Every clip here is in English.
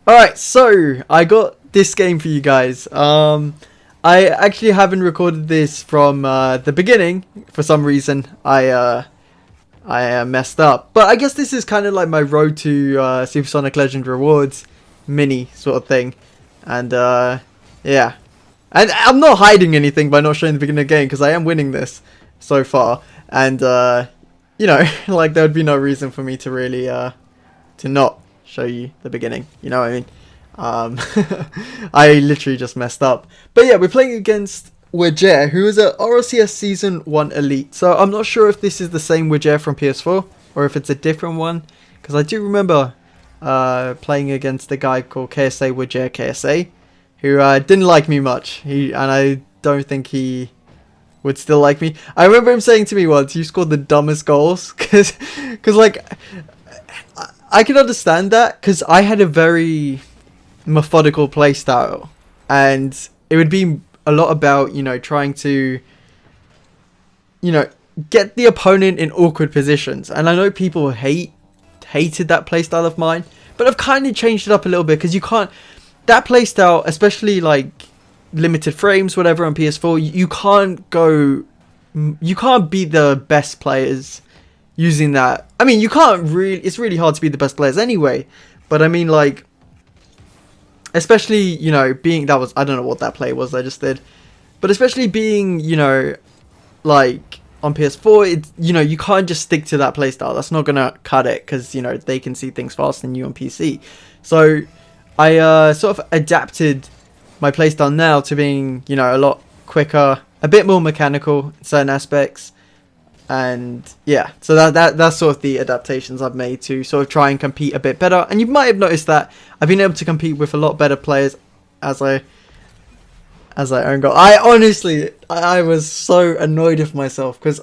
Alright, so I got this game for you guys. I actually haven't recorded this from the beginning. For some reason, I messed up. But I guess this is kind of like my road to Supersonic Legend rewards mini sort of thing. And yeah. And I'm not hiding anything by not showing the beginning of the game because I am winning this so far. And you know, like there would be no reason for me to really to not show you the beginning. You know what I mean? I literally just messed up. But yeah, we're playing against Wajer, who is a RLCS Season 1 Elite. So I'm not sure if this is the same Wajer from PS4 or if it's a different one. Because I do remember playing against a guy called KSA Wajer KSA, who didn't like me much. And I don't think he would still like me. I remember him saying to me once, "You scored the dumbest goals," because like I can understand that because I had a very methodical playstyle, and it would be a lot about, you know, trying to, you know, get the opponent in awkward positions. And I know people hated that playstyle of mine, but I've kind of changed it up a little bit because you can't, that playstyle, especially like limited frames, whatever, on PS4, you can't be the best players using that. I mean, you can't really, it's really hard to be the best players anyway, but I mean, like, especially, you know, being, that was, I don't know what that play was I just did, but especially being, you know, like on PS4, it's, you know, you can't just stick to that playstyle. That's not gonna cut it because, you know, they can see things faster than you on PC. So I sort of adapted my playstyle now to being, you know, a lot quicker, a bit more mechanical in certain aspects. And yeah, so that's sort of the adaptations I've made to sort of try and compete a bit better. And you might have noticed that I've been able to compete with a lot better players as I own goal. I honestly, I was so annoyed with myself because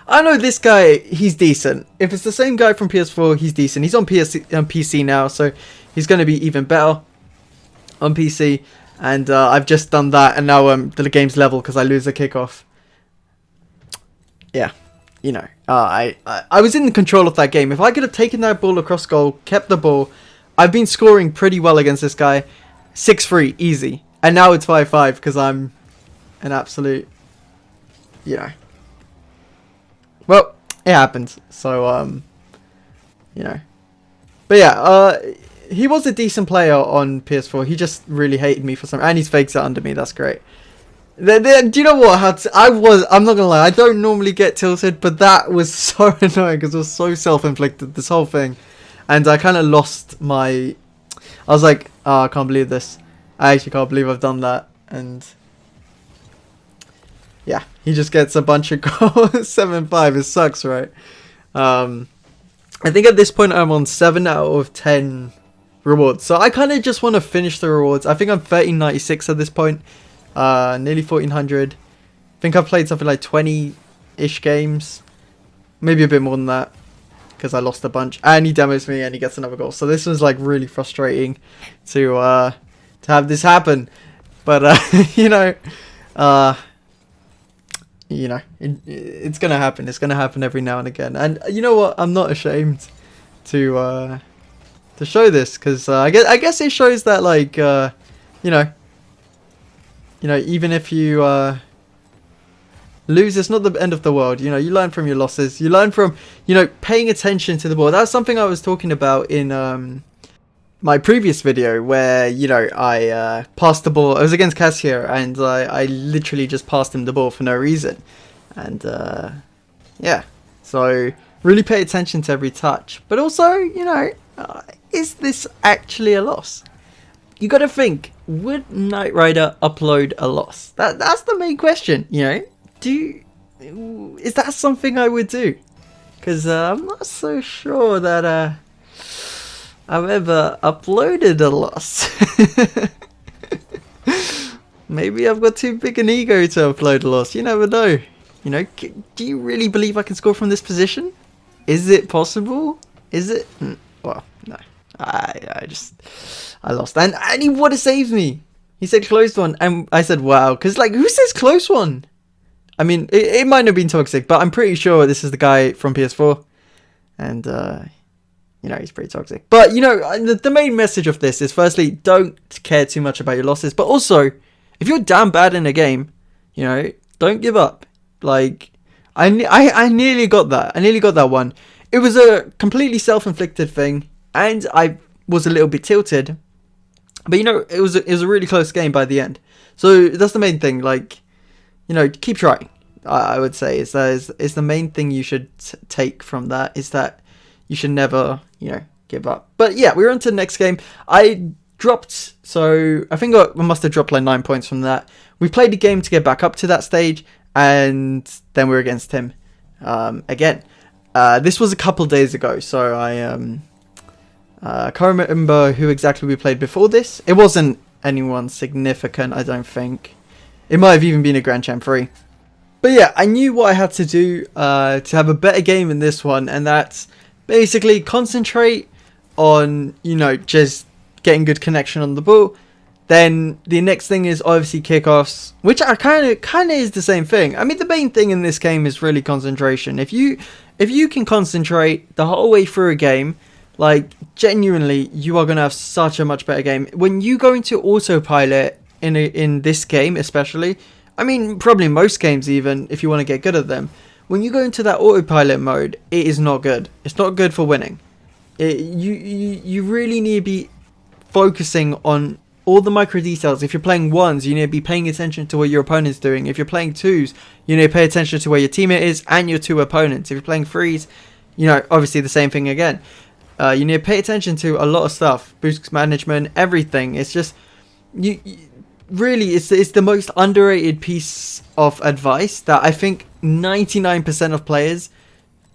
I know this guy, he's decent. If it's the same guy from PS4, he's decent. He's on PC now, so he's going to be even better on PC. And I've just done that, and now the game's level because I lose a kickoff. Yeah. You know, I was in control of that game. If I could have taken that ball across goal, kept the ball, I've been scoring pretty well against this guy. 6-3, easy. And now it's 5-5 because I'm an absolute, you know. Well, it happens. So, you know. But yeah, he was a decent player on PS4. He just really hated me for some, and he's fakes it under me. That's great. Do you know what? I'm not gonna lie, I don't normally get tilted, but that was so annoying because it was so self-inflicted, this whole thing. And I kind of lost my, I was like, oh, I can't believe this. I actually can't believe I've done that. And yeah, he just gets a bunch of goals. 7-5, it sucks, right? I think at this point I'm on 7 out of 10 rewards. So I kind of just want to finish the rewards. I think I'm 1396 at this point. Nearly 1400. I think I've played something like 20-ish games, maybe a bit more than that, because I lost a bunch. And he demos me, and he gets another goal. So this was like really frustrating to have this happen. But you know, it's gonna happen. It's gonna happen every now and again. And you know what? I'm not ashamed to show this because I guess it shows that, like, you know. You know, even if you lose, it's not the end of the world. You know, you learn from your losses. You learn from, you know, paying attention to the ball. That's something I was talking about in my previous video where, you know, I passed the ball. I was against Cassier, and I literally just passed him the ball for no reason. And, yeah. So, really pay attention to every touch. But also, you know, is this actually a loss? You gotta think, would NightRyder upload a loss? That's the main question, you know? Is that something I would do? Because I'm not so sure that I've ever uploaded a loss. Maybe I've got too big an ego to upload a loss. You never know. You know, do you really believe I can score from this position? Is it possible? Is it? Well, no. I lost. And he would have saved me. He said closed one. And I said, wow. Because, like, who says close one? I mean, it might have been toxic, but I'm pretty sure this is the guy from PS4. And, you know, he's pretty toxic. But, you know, the main message of this is, firstly, don't care too much about your losses. But also, if you're damn bad in a game, you know, don't give up. Like, I nearly got that. I nearly got that one. It was a completely self-inflicted thing, and I was a little bit tilted. But, you know, it was a really close game by the end. So that's the main thing. Like, you know, keep trying. I would say is the main thing you should take from that, is that you should never, you know, give up. But yeah, we're on to the next game. I dropped, so I think I must have dropped like 9 points from that. We played the game to get back up to that stage, and then we're against him again. This was a couple days ago, so I can't remember who exactly we played before this. It wasn't anyone significant, I don't think. It might have even been a Grand Champ 3. But yeah, I knew what I had to do to have a better game in this one, and that's basically concentrate on, you know, just getting good connection on the ball. Then the next thing is obviously kickoffs, which I kind of is the same thing. I mean, the main thing in this game is really concentration. If you can concentrate the whole way through a game, like, genuinely, you are going to have such a much better game. When you go into autopilot in this game especially, I mean, probably most games even, if you want to get good at them, when you go into that autopilot mode, it is not good. It's not good for winning. You really need to be focusing on all the micro details. If you're playing ones, you need to be paying attention to what your opponent's doing. If you're playing twos, you need to pay attention to where your teammate is and your two opponents. If you're playing threes, you know, obviously the same thing again. You need to pay attention to a lot of stuff, boost management, everything. It's just, really, it's the most underrated piece of advice that I think 99% of players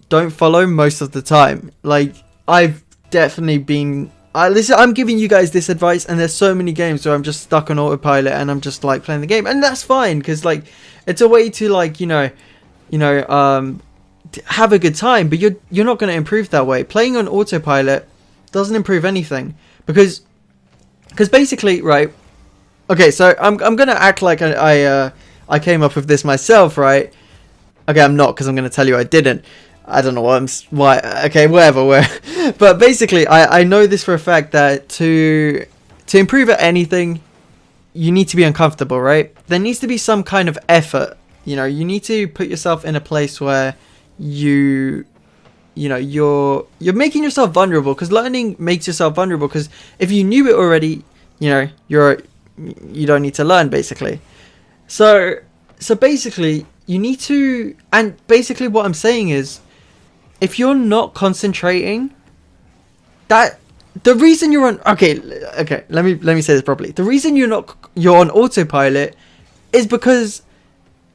don't follow most of the time. Like, I've definitely been, I'm giving you guys this advice, and there's so many games where I'm just stuck on autopilot and I'm just like playing the game, and that's fine, because like it's a way to, like, you know, have a good time, but you're not going to improve that way. Playing on autopilot doesn't improve anything, because basically, right? Okay, so I'm gonna act like I came up with this myself, right? Okay, I'm not, because I'm gonna tell you I didn't. I don't know why. Okay, whatever. But basically, I know this for a fact that to improve at anything, you need to be uncomfortable, right? There needs to be some kind of effort. You know, you need to put yourself in a place where you're making yourself vulnerable, because learning makes yourself vulnerable. Because if you knew it already, you know, you don't need to learn, basically. So basically, you need to, and basically what I'm saying is, if you're not concentrating, that the reason you're on, okay, let me say this properly. The reason you're on autopilot is because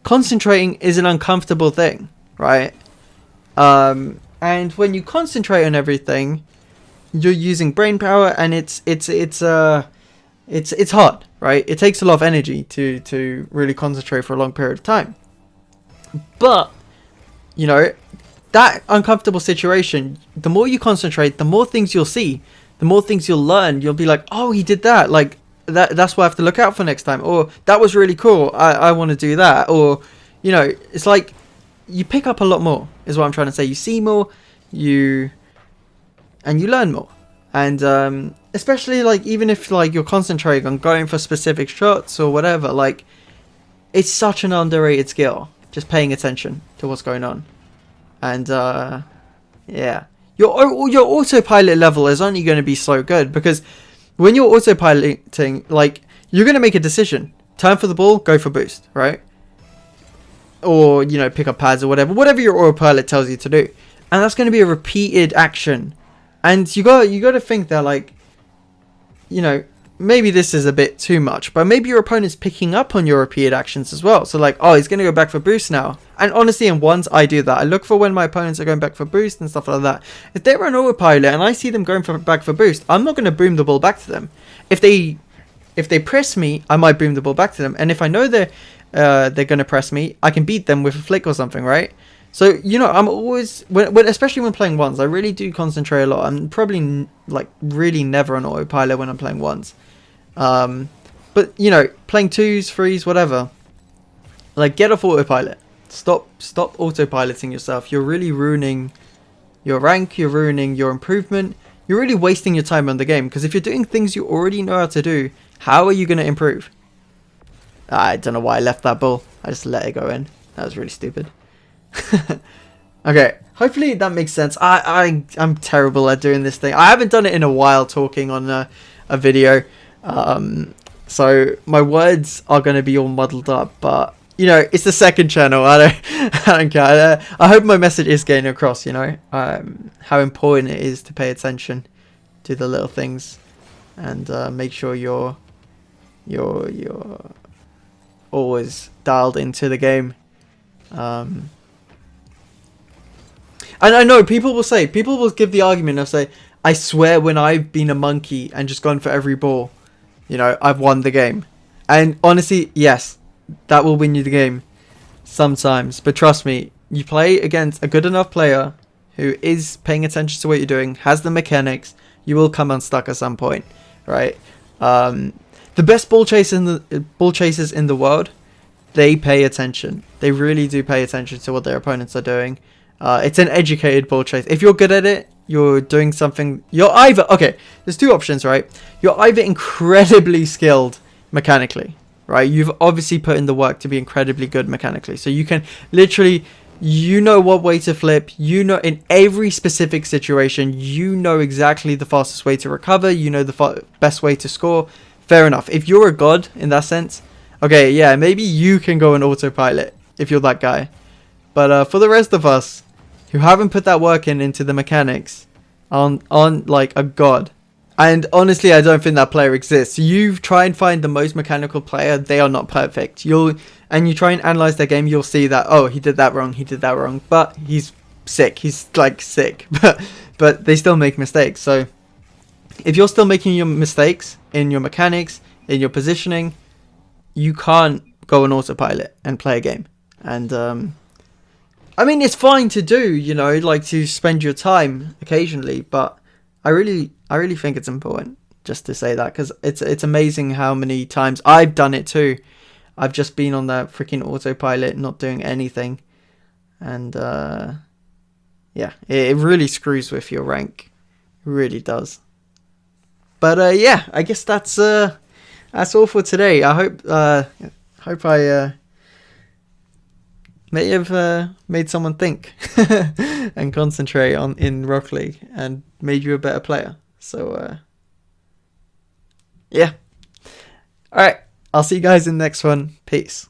concentrating is an uncomfortable thing, right? And when you concentrate on everything, you're using brain power, and it's hard, right? It takes a lot of energy to really concentrate for a long period of time. But, you know, that uncomfortable situation, the more you concentrate, the more things you'll see, the more things you'll learn. You'll be like, oh, he did that. Like, that's what I have to look out for next time. Or, that was really cool. I want to do that. Or, you know, it's like, you pick up a lot more, is what I'm trying to say. You see more, and you learn more. And especially, like, even if, like, you're concentrating on going for specific shots or whatever, like, it's such an underrated skill, just paying attention to what's going on. And yeah, your autopilot level is only going to be so good, because when you're autopiloting, like, you're going to make a decision. Turn for the ball, go for boost, right? Or, you know, pick up pads or whatever your autopilot tells you to do. And that's going to be a repeated action. And you got to think that, like, you know, maybe this is a bit too much, but maybe your opponent's picking up on your repeated actions as well. So, like, oh, he's going to go back for boost now. And honestly, in ones, I do that. I look for when my opponents are going back for boost and stuff like that. If they're on autopilot and I see them going back for boost, I'm not going to boom the ball back to them. If they press me, I might boom the ball back to them. And if I know they're going to press me, I can beat them with a flick or something, right? So, you know, I'm always, especially when playing ones, I really do concentrate a lot. I'm probably, like, really never on autopilot when I'm playing ones. But, you know, playing twos, threes, whatever, like, get off autopilot. Stop autopiloting yourself. You're really ruining your rank. You're ruining your improvement. you're really wasting your time on the game. Because if you're doing things you already know how to do, how are you going to improve? I don't know why I left that ball. I just let it go in. That was really stupid. Okay, hopefully that makes sense. I'm terrible at doing this thing. I haven't done it in a while talking on a video. So my words are going to be all muddled up, but you know, it's the second channel. I don't care. I hope my message is getting across, you know, how important it is to pay attention to the little things and make sure you're always dialed into the game. And I know people will give the argument of say, I swear when I've been a monkey and just gone for every ball, you know, I've won the game. And honestly, yes, that will win you the game sometimes. But trust me, you play against a good enough player who is paying attention to what you're doing, has the mechanics, you will come unstuck at some point, right? The best ball chasers in the world, they pay attention. They really do pay attention to what their opponents are doing. It's an educated ball chase. If you're good at it, you're doing something. You're either okay. There's two options, right? You're either incredibly skilled mechanically, right? You've obviously put in the work to be incredibly good mechanically, so you can literally, you know what way to flip. You know in every specific situation, you know exactly the fastest way to recover. You know the best way to score. Fair enough. If you're a god in that sense, okay, yeah, maybe you can go on autopilot if you're that guy. But for the rest of us who haven't put that work into the mechanics, on like a god, and honestly, I don't think that player exists. You try and find the most mechanical player; they are not perfect. You try and analyze their game, you'll see that he did that wrong, but he's sick. He's like sick, but they still make mistakes. So if you're still making your mistakes in your mechanics, in your positioning, you can't go on autopilot and play a game. And I mean, it's fine to do, you know, like to spend your time occasionally, but I really think it's important just to say that, because it's amazing how many times I've done it too. I've just been on that freaking autopilot, not doing anything, and yeah, it really screws with your rank. It really does. But yeah, I guess that's all for today. I hope I may have made someone think and concentrate in Rock League and made you a better player. So yeah. Alright, I'll see you guys in the next one. Peace.